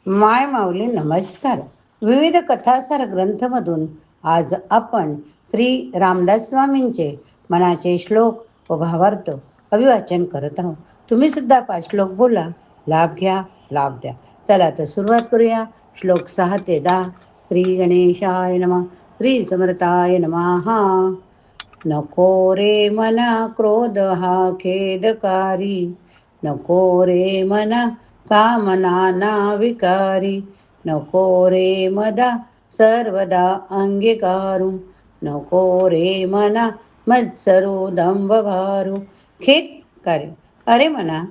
माय माऊली नमस्कार. विविध कथासार ग्रंथमधून आज आपण श्री रामदास स्वामींचे मनाचे श्लोक व भावार्थ अभिवाचन करत आहोत. तुम्ही सुद्धा 5 श्लोक बोला, लाभ घ्या, लाभ द्या. चला तर सुरुवात करूया. श्लोक 6 ते 10. श्री गणेशाय नमः. श्री समर्थाय नमः. नको रे मना क्रोध हा खेदकारी, नको रे मना कामना ना विकारी, नको रे मदा सर्वदा अंगीकारू, नको रे मना मत्सरू दंभ भारू. खेद कार्य. अरे मना,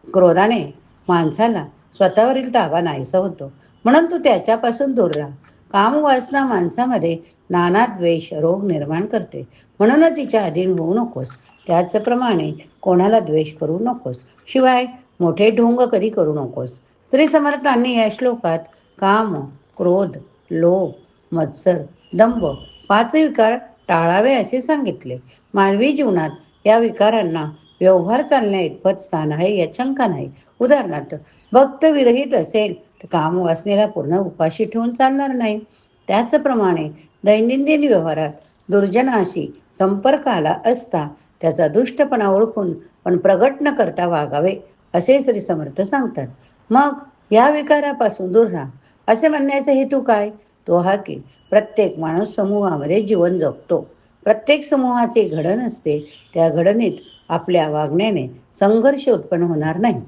क्रोधाने माणसाला स्वतःवरील ताबा नाहीसा होतो, म्हणून तू त्याच्यापासून दूर राहा. कामवासना माणसामध्ये नाना द्वेष रोग निर्माण करते, म्हणून तिच्या अधीन होऊ नकोस. त्याचप्रमाणे कोणाला द्वेष करू नकोस, शिवाय मोठे ढोंग कधी करू नकोस. श्री समर्थांनी या श्लोकात काम, क्रोध, लोभ, मत्सर, दंभ 5 विकार टाळावे असे सांगितले. मानवी जीवनात या विकारांना व्यवहार चालण्या इतपत स्थान आहे यात शंका नाही. उदाहरणार्थ, भक्त विरहित असेल तर कामवासनेला पूर्ण उपाशी ठेवून चालणार नाही. त्याचप्रमाणे दैनंदिन व्यवहारात दुर्जनाशी संपर्क आला असता त्याचा दुष्टपणा ओळखून पण प्रगट न करता वागावे असे श्री समर्थ सांगतात. मग या विकारापासून दूर राहा असे म्हणण्याचा हेतू काय? तो हा की प्रत्येक माणूस समूहामध्ये जीवन जगतो. प्रत्येक समूहाचे घडण असते. त्या घडणीत आपल्या वागण्याने संघर्ष उत्पन्न होणार नाही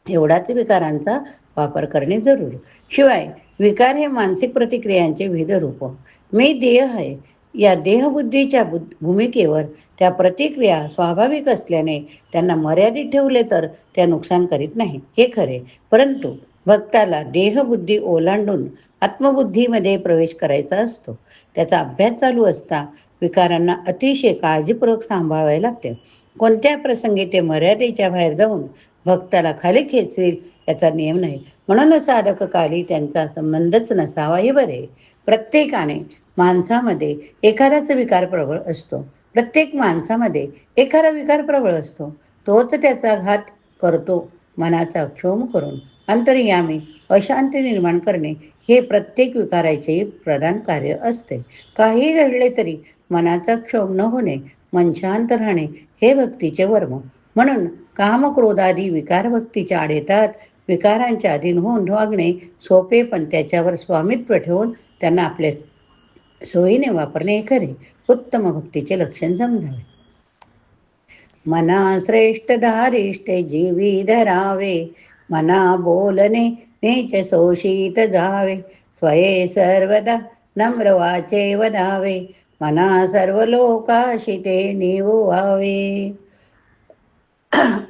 एवढाच विकारांचा वापर करणे जरूर. शिवाय विकार हे मानसिक प्रतिक्रियांचे विविध रूप. मी देह आहे या देहबुद्धीच्या भूमिकेवर त्या प्रतिक्रिया स्वाभाविक असल्याने त्यांना मर्यादित ठेवले तर त्या नुकसान करीत नाही हे खरे. परंतु भक्ताला देहबुद्धी ओलांडून आत्मबुद्धीमध्ये प्रवेश करायचा असतो. त्याचा अभ्यास चालू असता विकारांना अतिशय काळजीपूर्वक सांभाळावे लागते. कोणत्या प्रसंगी ते मर्यादेच्या बाहेर जाऊन भक्ताला खाली खेचतील याचा नियम नाही, म्हणून साधककाली त्यांचा संबंधच नसावा हे बरे. प्रत्येकाने माणसामध्ये एखादाच विकार प्रबळ असतो. प्रत्येक माणसामध्ये एखादा विकार प्रबळ असतो. तोच त्याचा घात करतो. मनाचा क्षोभ करून अंतर्यामी अशांती निर्माण करणे हे प्रत्येक विकाराचे प्रधान कार्य असते. काही घडले तरी मनाचा क्षोभ न होणे, मन शांत राहणे हे भक्तीचे वर्म. म्हणून काम, क्रोधादी विकार भक्तीच्या आड येतात. विकारांच्या अधीन होऊन वागणे सोपे, पण त्याच्यावर स्वामित्व ठेवून त्यांना आपल्या सोयीने वापरणे हे खरे उत्तम भक्तीचे लक्षण समजावे. मना श्रेष्ठ धारिष्ठे जीवी धरावे, मना बोलणे नीच शोषित जावे, स्वये सर्वदा नम्र वाचे वदावे, मना सर्व लोकाशिते निववावे.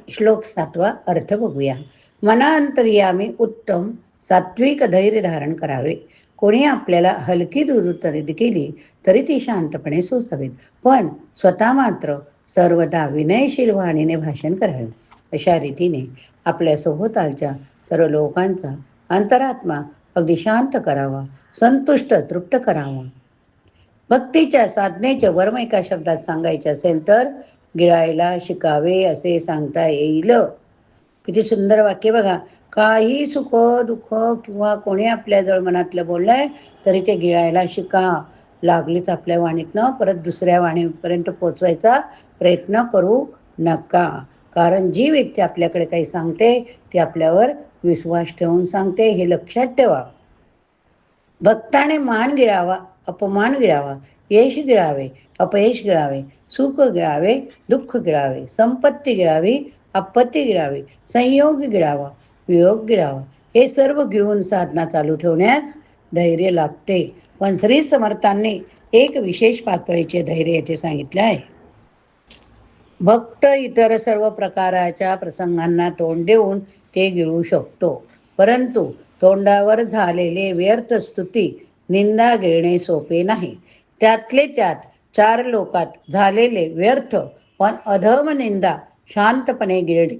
श्लोक 7. अर्थ बघूया. मनांतर्यामी उत्तम सात्विक धैर्य धारण करावे. कोणी आपल्याला हलकी दुरुत्तरित केली तरी ती शांतपणे सोसावीत, पण स्वतः मात्र सर्वदा विनयशील वाणीने भाषण करावे. अशा रीतीने आपल्या सभोवतालच्या सर्व लोकांचा अंतरात्मा अगदी शांत करावा, संतुष्ट तृप्त करावा. भक्तीच्या साधनेचे वर्म एका शब्दात सांगायचे असेल तर गिळायला शिकावे असे सांगता येईल. किती सुंदर वाक्य बघा. काही सुख दुःख किंवा कोणी आपल्याजवळ मनातलं बोललंय तरी ते गिळायला शिका. लागलीच आपल्या वाणीतनं परत दुसऱ्या वाणीपर्यंत पोचवायचा प्रयत्न करू नका. कारण जी व्यक्ती आपल्याकडे काही सांगते ती आपल्यावर विश्वास ठेवून सांगते हे लक्षात ठेवा. भक्ताने मान गिळावा, अपमान गिळावा, यश गिळावे, अपयश गिळावे, सुख गिळावे, दुःख गिळावे, संपत्ती गिळावी, आपत्ती गिळावी, संयोग गिळावा, वियोग गिळावा. हे सर्व गिळून साधना चालू ठेवण्यास धैर्य लागते. पण श्री समर्थांनी एक विशेष पातळीचे धैर्य येथे सांगितले आहे. भक्त इतर सर्व प्रकारच्या प्रसंगांना तोंड देऊन ते गिळू शकतो, परंतु तोंडावर झालेले व्यर्थ स्तुती, निंदा गिळणे सोपे नाही. त्यातले त्यात 4 लोकात झालेले व्यर्थ पण अधम निंदा शांतपणे गिळणे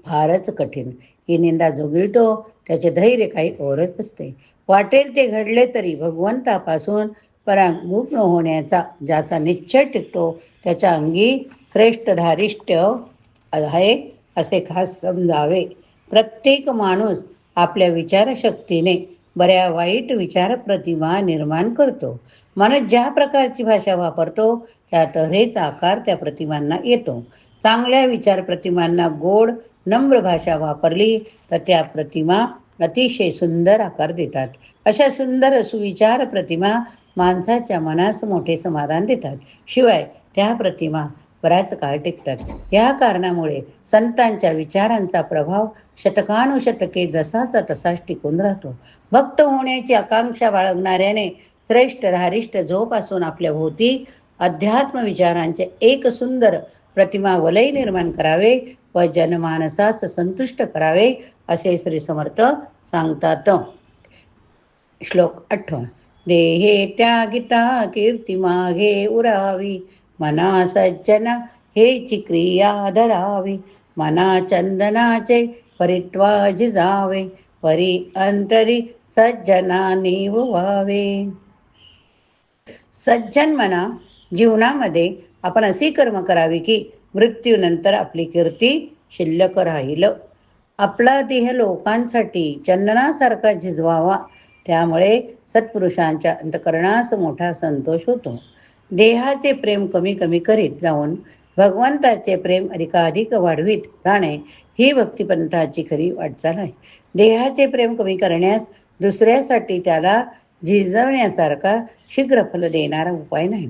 फारच कठीण. ही निंदा जो गिळतो त्याचे धैर्य काही ओरच असते. वाटेल ते घडले तरी भगवंतापासून परांगमुख न होण्याचा ज्याचा निश्चय टिकतो त्याच्या अंगी श्रेष्ठ धारिष्ट्य आहे असे खास समजावे. प्रत्येक माणूस आपल्या विचारशक्तीने बऱ्या वाईट विचार प्रतिमा निर्माण करतो. माणूस ज्या प्रकारची भाषा वापरतो त्या तऱ्हेच आकार त्या प्रतिमांना येतो. चांगल्या विचार प्रतिमांना गोड नम्र भाषा वापरली तर त्या प्रतिमा अतिशय सुंदर आकार देतात. अशा सुंदर सुविचार प्रतिमा माणसाच्या मनास मोठे समाधान देतात. शिवाय त्या प्रतिमा बराच काळ टिकतात. या कारणामुळे संतांच्या विचारांचा प्रभाव शतकानुशतके जसाचा तसाच टिकून राहतो. भक्त होण्याची आकांक्षा बाळगणाऱ्याने श्रेष्ठ धारिष्ठ जोपासून आपल्या भोवती अध्यात्म विचारांचे एक सुंदर प्रतिमा वलय निर्माण करावे व जनमानसास संतुष्ट करावे असे श्री समर्थ सांगतात. श्लोक 8. देहे त्यागिता कीर्ती मागे उरावी, मना सज्जना हेची क्रिया धरावी, मना चंदनाचे परित्वा जिजावे, परी अंतरी सज्जनानी व्हावे. सज्जन म्हणा, जीवनामध्ये आपण अशी कर्म करावी की मृत्यूनंतर आपली कीर्ती शिल्लक राहील. आपला देह लोकांसाठी चंदनासारखा झिजवावा. त्यामुळे सत्पुरुषांच्या अंतकरणास मोठा संतोष होतो. देहाचे प्रेम कमी कमी करीत जाऊन भगवंताचे प्रेम अधिकाधिक वाढवित जाणे ही भक्तिपंथाची खरी वाटचाल आहे. देहाचे प्रेम कमी करण्यास दुसऱ्यासाठी त्याला झिजवण्यासारखा शीघ्र फल देणारा उपाय नाही.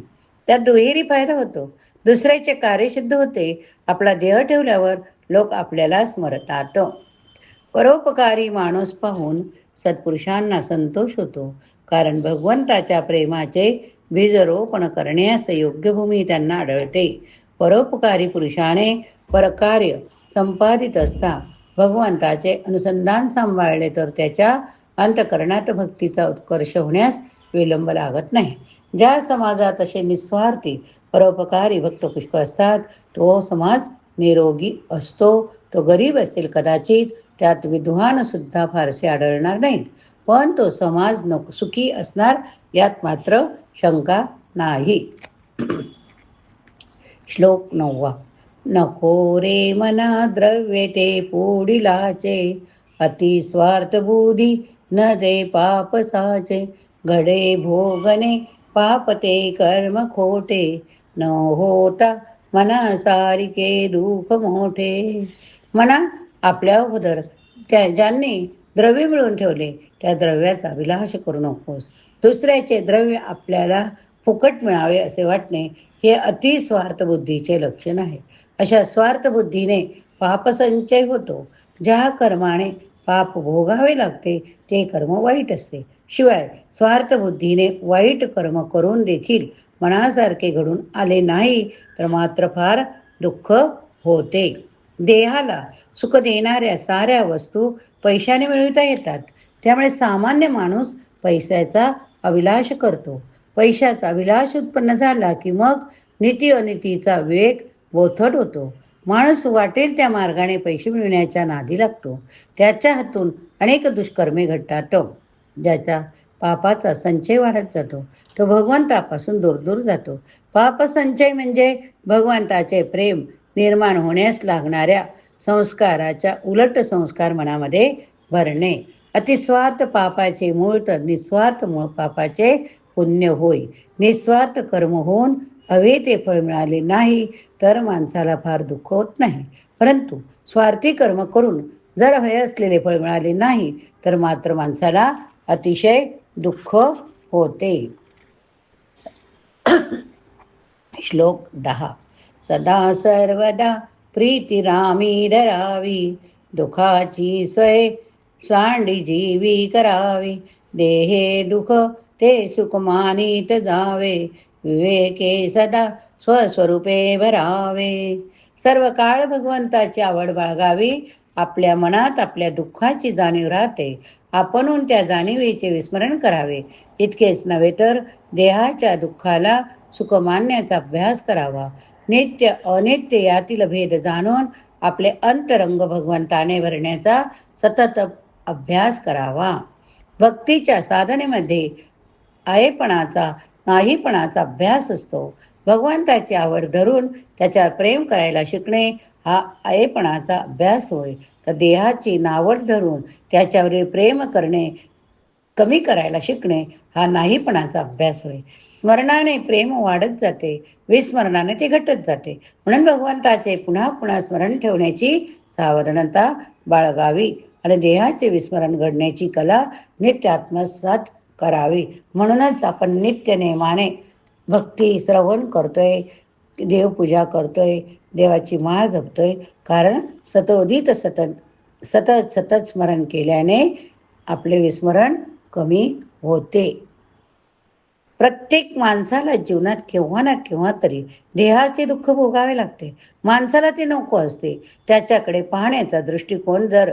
त्यात दुहेरी फायदा होतो. दुसऱ्याचे कार्य सिद्ध होते. आपला देह ठेवल्यावर लोक आपल्याला स्मरतात. परोपकारी माणूस पाहून सत्पुरुषांना संतोष होतो. कारण भगवंताच्या प्रेमाचे बीजरोपण करण्यास योग्य भूमी त्यांना आढळते. परोपकारी पुरुषाने परकार्य संपादित असता भगवंताचे अनुसंधान सांभाळले तर त्याच्या अंतकरणात भक्तीचा उत्कर्ष होण्यास विलंब लागत नाही. ज्या समाजात असे निस्वार्थी परोपकारी भक्त पुष्कळ असतात तो समाज निरोगी असतो. तो गरीब असेल कदाचित, त्यात विद्वान सुद्धा फारसे आढळणार नाहीत, पण तो समाज सुखी असणार यात मात्र शंका नाही. श्लोक 9. नको रे मना द्रव्य ते पुढिलाचे, अति स्वार्थ बुद्धी न दे पाप साचे, घडे भोगणे पाप ते कर्म खोटे, न होता मना सारिके दुःख मोठे. म्हणा, आपल्या अगोदर ज्यांनी द्रव्य मिळवून ठेवले त्या द्रव्याचा विलास करू नकोस. दुसऱ्याचे द्रव्य आपल्याला फुकट मिळावे असे वाटणे हे अति स्वार्थ बुद्धीचे लक्षण आहे. अशा स्वार्थ बुद्धीने पापसंचय होतो. ज्या कर्माने पाप भोगावे लागते ते कर्म वाईट असते. शिवाय स्वार्थ बुद्धीने वाईट कर्म करून देखील मनासारखे घडून आले नाही तर मात्र फार दुःख होते. देहाला सुख देणाऱ्या साऱ्या वस्तू पैशाने मिळविता येतात. त्यामुळे सामान्य माणूस पैशाचा अभिलाष करतो. पैशाचा अभिलाष उत्पन्न झाला की मग नीती अनितीचा वेग बोथट होतो. माणूस वाटेल त्या मार्गाने पैसे मिळवण्याच्या नादी लागतो. त्याच्या हातून अनेक दुष्कर्मे घडतात. ज्याचा पापाचा संचय वाढत जातो तो भगवंतापासून दूर दूर जातो. पापसंचय म्हणजे भगवंताचे प्रेम निर्माण होण्यास लागणाऱ्या संस्काराच्या उलट संस्कार मनामध्ये भरणे. अतिस्वार्थ पापाचे मूळ तर निस्वार्थ मूळ पापाचे पुण्य होय. निस्वार्थ कर्म होऊन हवे ते फळ मिळाले नाही तर माणसाला फार दुःख होत नाही, परंतु स्वार्थी कर्म करून जर हवे असलेले फळ मिळाले नाही तर मात्र माणसाला अतिशय दुःख होते. श्लोक 10. सदा सर्वदा प्रीती रामी धरावी, दुखाची स्वय स्वांडी जीवी करावी, देहे दुःख ते सुख मानित जावे, विवेके सदा स्वस्वरूपे भरावे. सर्व काळ भगवंताची आवड बाळगावी. आपल्या मनात आपल्या दुःखाची जाणीव राहते. आपणहून त्या जाणीवेचे विस्मरण करावे. इतकेच नव्हे तर देहाच्या दुःखाला सुख मानण्याचा अभ्यास करावा. नित्य अनित्य यातील भेद जाणून आपले अंतरंग भगवंताने भरण्याचा सतत अभ्यास करावा. भक्तीच्या साधनेमध्ये आयेपणाचा नाहीपणाचा अभ्यास असतो. भगवंताची आवड धरून त्याच्यावर प्रेम करायला शिकणे हा आयेपणाचा अभ्यास होय. तर देहाची नावड धरून त्याच्यावरील प्रेम करणे कमी करायला शिकणे हा नाहीपणाचा अभ्यास होय. स्मरणाने प्रेम वाढत जाते, विस्मरणाने ते घटत जाते. म्हणून भगवंताचे पुन्हा पुन्हा स्मरण ठेवण्याची सावधानता बाळगावी आणि देहाचे विस्मरण घडण्याची कला नित्य आत्मसात करावी. म्हणूनच आपण नित्य नेमाने भक्ती श्रवण करतोय, देवपूजा करतोय, देवाची माळ जपतोय. कारण सतोदित सतत सतत स्मरण केल्याने आपले विस्मरण कमी होते. प्रत्येक माणसाला जीवनात केव्हा ना केव्हा तरी देहाचे दुःख भोगावे लागते. माणसाला ते नको असते. त्याच्याकडे पाहण्याचा दृष्टिकोन जर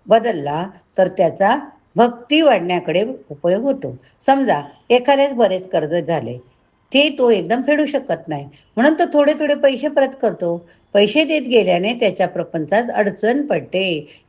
बदलला तर त्याचा भक्ती वाढण्याकडे उपयोग होतो. समजा एखाद्याच बरेच कर्ज झाले, ते तो एकदम फेडू शकत नाही, म्हणून तो थोडे थोडे पैसे परत करतो. पैसे देत गेल्याने त्याच्या प्रपंचात अडचण पडते,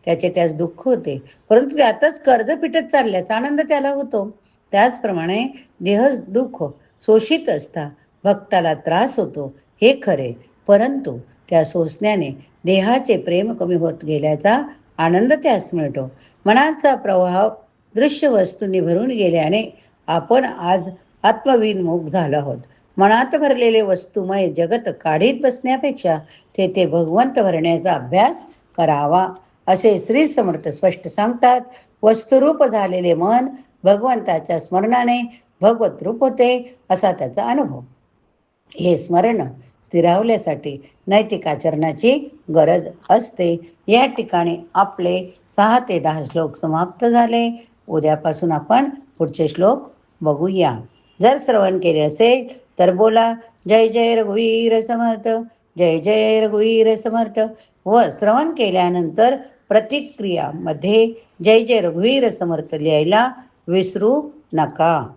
त्यास दुःख होते, परंतु त्यातच कर्ज फिटत चालल्याचा आनंद त्याला होतो. त्याचप्रमाणे देह दुःख शोषित असता भक्ताला त्रास होतो हे खरे, परंतु त्या सोसण्याने देहाचे प्रेम कमी होत गेल्याचा आनंद त्यास मिळतो. मनाचा प्रवाह दृश्य वस्तूंनी भरून गेल्याने आपण आज आत्मविन्मुख झालो आहोत. मनात भरलेले वस्तुमय जगत काढीत बसण्यापेक्षा तेथे भगवंत भरण्याचा अभ्यास करावा, असे श्री समर्थ स्पष्ट सांगतात. वस्तुरूप झालेले मन भगवंताच्या स्मरणाने भगवत रूप होते, असा त्याचा अनुभव. हे स्मरण स्थिरावल्यासाठी नैतिक आचरणाची गरज असते. या ठिकाणी आपले 6 ते 10 श्लोक समाप्त झाले. उद्यापासून आपण पुढचे श्लोक बघूया. जर श्रवण केले असेल तर बोला जय जय रघुवीर समर्थ, जय जय रघुवीर समर्थ. व श्रवण केल्यानंतर प्रतिक्रियामध्ये जय जय रघुवीर समर्थ लिहायला विसरू नका.